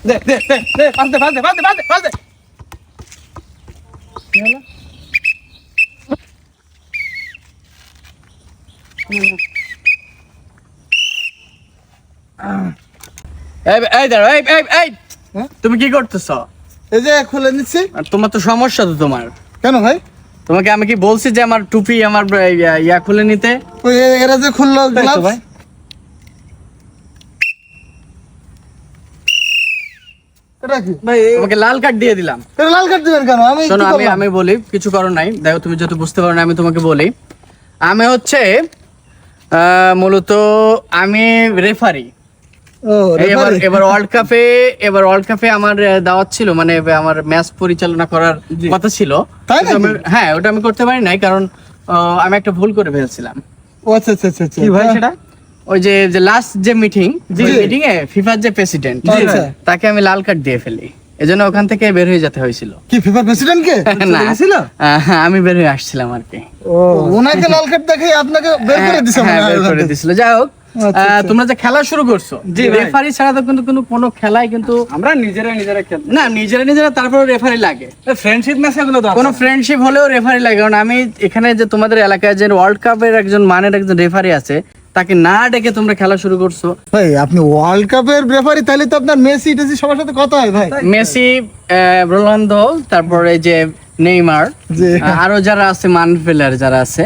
দে দে দে দে pass দে pass দে pass দে pass দে pass দে কি হলো এই দাঁড়াও এই তুমি কি করতেছো? এই যে খুলে নিচ্ছি। আর তোমার তো সমস্যা তো তোমার। কেন ভাই? তোমাকে আমি কি বলছি যে আমার টুপি আমার ইয়া খুলে নিতে? ওই এরা যে খুললো তাই তো গ্লাভস ভাই। এটা কি ভাই তোমাকে লাল কার্ড দিয়ে দিলাম। এটা লাল কার্ড দিবেন কেন? আমি শোনো কি করলাম? আমি বলি কিছু করার নাই, দেখো তুমি যেহেতু বুঝতে পারো না আমি তোমাকে বলি। আমি হচ্ছে মূলত আমি রেফারি। ও এবার রেফারি। এবার ওয়ার্ল্ড কাপে আমার দাওয়াত ছিল, মানে আমার ম্যাচ পরিচালনা করার কথা ছিল। তাই কিন্তু নাকি? হ্যাঁ ওটা আমি করতে পারি নাই, কারণ আমি একটা ভুল করে ফেলেছিলাম। ও আচ্ছা আচ্ছা আচ্ছা আচ্ছা। কি ভাই সেটা? ওই যে লাস্ট যে মিটিং এ ফিফার যে প্রেসিডেন্ট আচ্ছা। তাকে আমি লাল কার্ড দিয়ে ফেলি, এজন্য ওখান থেকে বের হয়ে যেতে হয়েছিল। কি ফিফা প্রেসিডেন্ট কে? না হ্যাঁ, আমি বের হয়ে আসছিলাম আর কি। ও ওনাকে লাল কার্ড দেখে আপনাকে বের করে দিছে হ্যাঁ, মনে হয় বের করে ওখান থেকে। দিছিল। যাই হোক, আচ্ছা, আচ্ছা। তোমরা যে খেলা শুরু করছো জি ভাই। রেফারি ছাড়া তো কিন্তু কোনো খেলায় কিন্তু আমরা নিজেরা খেলতে না, নিজেরা তারপরে রেফারি লাগে। ফ্রেন্ডশিপ ম্যাচ এগুলো তো কোনো ফ্রেন্ডশিপ হলেও রেফারি লাগে, কারণ আমি এখানে যে তোমাদের এলাকায় যে ওয়ার্ল্ড কাপের একজন মানের একজন রেফারি আছে, তাকে না ডেকে তোমরা খেলা শুরু করছো। ভাই আপনি ওয়ার্ল্ড কাপের রেফারি, তাহলে তো আপনার মেসি টেসি সবার সাথে কথা হয় ভাই। মেসি, রোনালদো, তারপরে যে নেইমার, জি। আরো যারা আছে মান প্লেয়ার যারা আছে,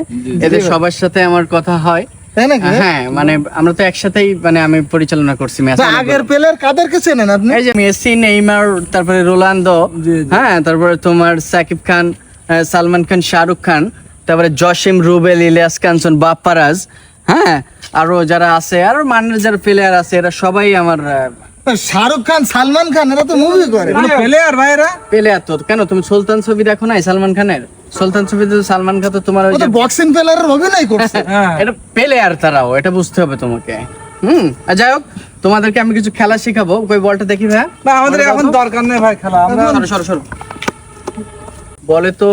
এদের সবার সাথে আমার কথা হয়। তাই নাকি? হ্যাঁ, মানে আমরা তো একসাথেই মানে আমি পরিচালনা করছি ম্যাচ। তো আগের প্লেয়ার কাদেরকে চেনেন আপনি? এই যে মেসি, নেইমার, তারপরে রোনালদো, হ্যাঁ, তারপরে তোমার সাকিব খান, সালমান খান, শাহরুখ খান, তারপরে জসিম, রুবেল, ইলিয়াস কাঞ্চন, বাপ্পারাজ, হ্যাঁ, আরো যারা আছে, আরো মানের যারা প্লেয়ার আছে, এরা সবাই আমার শাহরুখ খান, সালমান খান, এরা তো মুভি করে। প্লেয়ার ভাইরা প্লেয়ার। তো কেন তুমি সুলতান ছবি দেখো নাই সালমান খানের? সুলতান ছবিতে তো সালমান খান তো তোমার ওই ও যে তো বক্সিং প্লেয়ারের অভিনয় করছে। হ্যাঁ এটা প্লেয়ার, তারাও এটা বুঝতে হবে তোমাকে। আর যাই হোক, তোমাদেরকে আমি কিছু খেলা শিখাবো। কই বলটা দেখি ভাই। না আমাদের এখন দরকার নেই ভাই খেলা, আমরা সরো বলে তো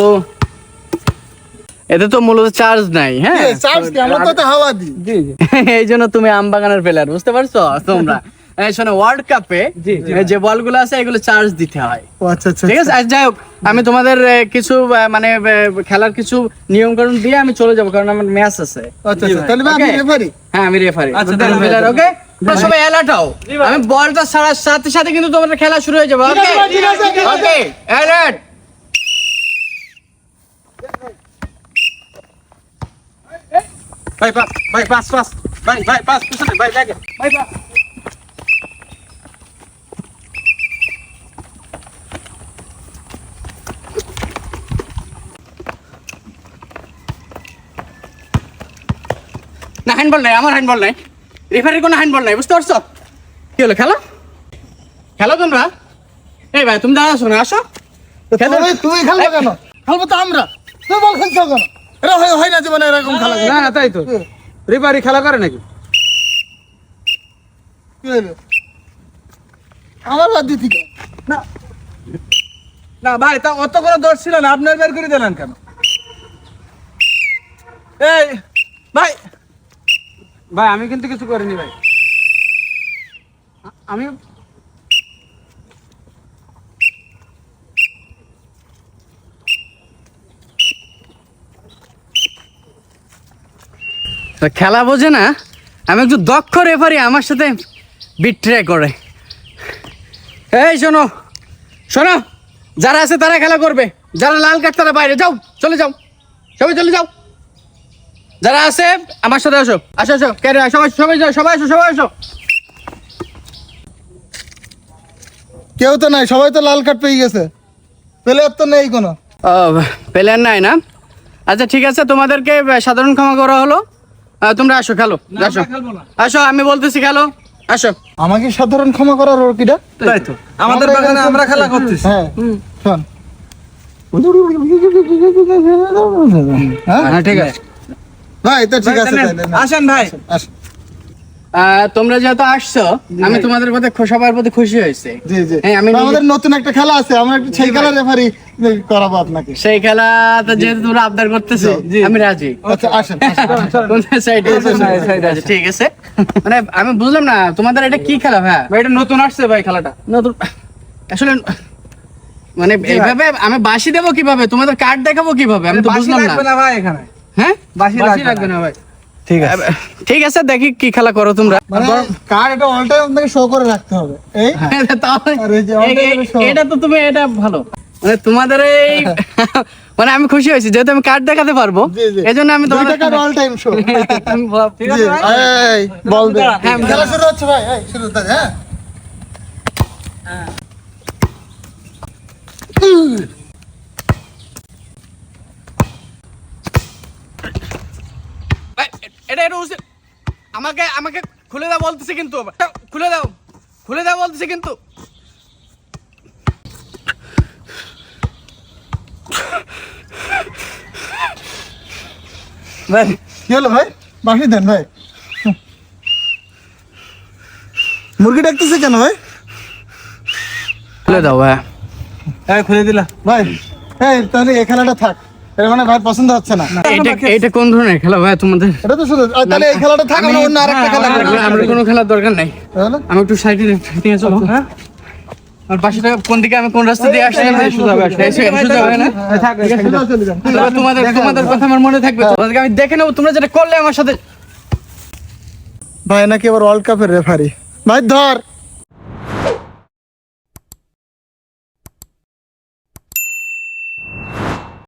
এতে তো মূলত চার্জ নাই। হ্যাঁ, চার্জ কি? আমরা তো এটা হাওয়া দিই। জি জি এই জন্য তুমি আমবাগানের প্লেয়ার, বুঝতে পারছো তোমরা? এই শোনো, ওয়ার্ল্ড কাপে জি, জি। যে বলগুলো আছে এগুলো চার্জ দিতে হয়, ও আচ্ছা আচ্ছা। ঠিক আছে? আর যাই হোক, আমি তোমাদের কিছু মানে খেলার কিছু নিয়ম কানুন দিয়ে আমি চলে যাবো, কারণ আমার ম্যাচ আছে। আচ্ছা আচ্ছা। তাহলে ভাই আপনি Okay? রেফারি? হ্যাঁ, আমি রেফারি। আচ্ছা, আচ্ছা, তাহলে প্লেয়ার। ওকে, সবাই অ্যালার্ট হও। জি ভাই। আমি বলটা ছাড়ার সাথে সাথে কিন্তু তোমাদের খেলা শুরু হয়ে যাবে। ঠিক আছে ওকে ভাই, ঠিক আছে, ঠিক আছে। ওকে, অ্যালার্ট। ভাই পাস ভাই পাস পিছনে ভাই লাগে ভাই পাস না, হ্যান্ডবল নাই, আমার হ্যান্ডবল নাই, রেফারির কোনো হ্যান্ডবল নাই, বুঝতে পারছো? কি হলো, খেলো তোমরা। এই ভাই তুমি দাঁড়া, আসো না, আসো। খেলো। তুমি খেলবে কেন? খেলবো তো আমরা। তুমি বল খেলছো কেন? এটা হয় না জীবনে এরকম খেলা। না তাই তো রেফারি খেলা করে নাকি? কি হলো? আমার বাদ দিতি কেন? না না ভাই, তা অত কোনো দোষ ছিল না, আপনার বের করে দিলেন কেন? এই ভাই আমি কিন্তু কিছু করিনি ভাই, আমি তো খেলা বোঝে না, আমি একটু দক্ষ রেফারি, আমার সাথে বিট্রে করে। এই শোনো, যারা আছে তারা খেলা করবে, যারা লাল কার্ড তারা বাইরে যাও, চলে যাও, সবাই চলে যাও। যারা আছে আমার সাথে আসো, সবাই আসো। কেউ তো নাই, সবাই তো লাল কার্ড পেয়ে গেছে। প্লেয়ার তো নেই কোনো। ও, প্লেয়ার নাই না? আচ্ছা ঠিক আছে, তোমাদেরকে সাধারণ ক্ষমা করা হলো। তোমরা আসো, খেলো, আসো খেলবো না। আসো, আমি বলতেছি খেলো, আসো। আমাকে সাধারণ ক্ষমা করার ওর কিটা? তাই তো আমাদের বাগানে আমরা খেলা করতেছি। হ্যাঁ শোন। হ্যাঁ হ্যাঁ, ঠিক আছে। ভাই তো ঠিক আছে ভাই, তাহলে না। আসেন ভাই। আসেন। তোমরা যেহেতু আসছো আমি তোমাদের প্রতি সবার প্রতি খুশি হয়েছে। জি জি হ্যাঁ, আমি আমাদের নতুন একটা খেলা আছে, আমরা একটু সেই খেলা রেফারি করাবো আপনাকে। সেই খেলাটা যেহেতু তোমরা আবদার করতেছো আমি রাজি। আচ্ছা আসেন কোন সাইডে? আচ্ছা, ঠিক আছে। মানে আমি বুঝলাম না তোমাদের এটা কি খেলা ভাই? ভাই এটা নতুন আসছে ভাই খেলাটা। নতুন আসলে মানে এইভাবে আমি বাসি দেবো কিভাবে, তোমাদের কার্ড দেখাবো কিভাবে, আমি তো বাঁশি বুঝলাম লাগবে না। না ভাই এখানে, হ্যাঁ বাঁশি লাগবে না ভাই। ঠিক আছে, ঠিক আছে, দেখি কি খেলা করো তোমরা। মানে কার্ড এটা অল টাইম আপনাকে শো করে রাখতে হবে। এই তাহলে আর এই যে আমাদের এটা সব- এটা তো তুমি এটা ভালো মানে তোমাদের এই মানে আমি খুশি হয়েছি যেহেতু আমি কার্ড দেখাতে পারবো, জি, জি। এই জন্য আমি তোমাদের দুইটা কার্ড অল টাইম শো। ঠিক আছে ভাই? এই বল দে, হ্যাঁ, খেলা শুরু হচ্ছে ভাই, এই শুরু হচ্ছে। হ্যাঁ ভাই, এটা এটা আমাকে আমাকে খুলে দাও বলতেছে কিন্তু, খুলে দাও বলতেছে কিন্তু। ভাই কি হলো ভাই? বাঁশি দেন ভাই। মুরগি ডাকতেছে কেন ভাই? খুলে দাও ভাই। হ্যাঁ খুলে দিলা। ভাই এই তাহলে এই খেলাটা থাক, এর মানে ভাই পছন্দ হচ্ছে না। এটা কোন ধরনের খেলা ভাই তোমাদের? এটা তো শুধু তাহলে এই খেলাটা থাক, আমরা অন্য আরেকটা খেলা করি। আমরা কোনো খেলার দরকার নাই, তাহলে আমি একটু সাইডে নিয়ে চলো। হ্যাঁ আর পাশেটা কোন দিকে, আমি কোন রাস্তা দিয়ে আসছি? সোজা হবে না? থাক চলে যান। তাহলে তোমাদের কথা আমার মনে থাকবে, তোমাদেরকে আমি দেখে নেবো তোমরা যেটা করলে আমার সাথে। ভাই নাকি আবার ওয়ার্ল্ড কাপের রেফারি। ভাই ধর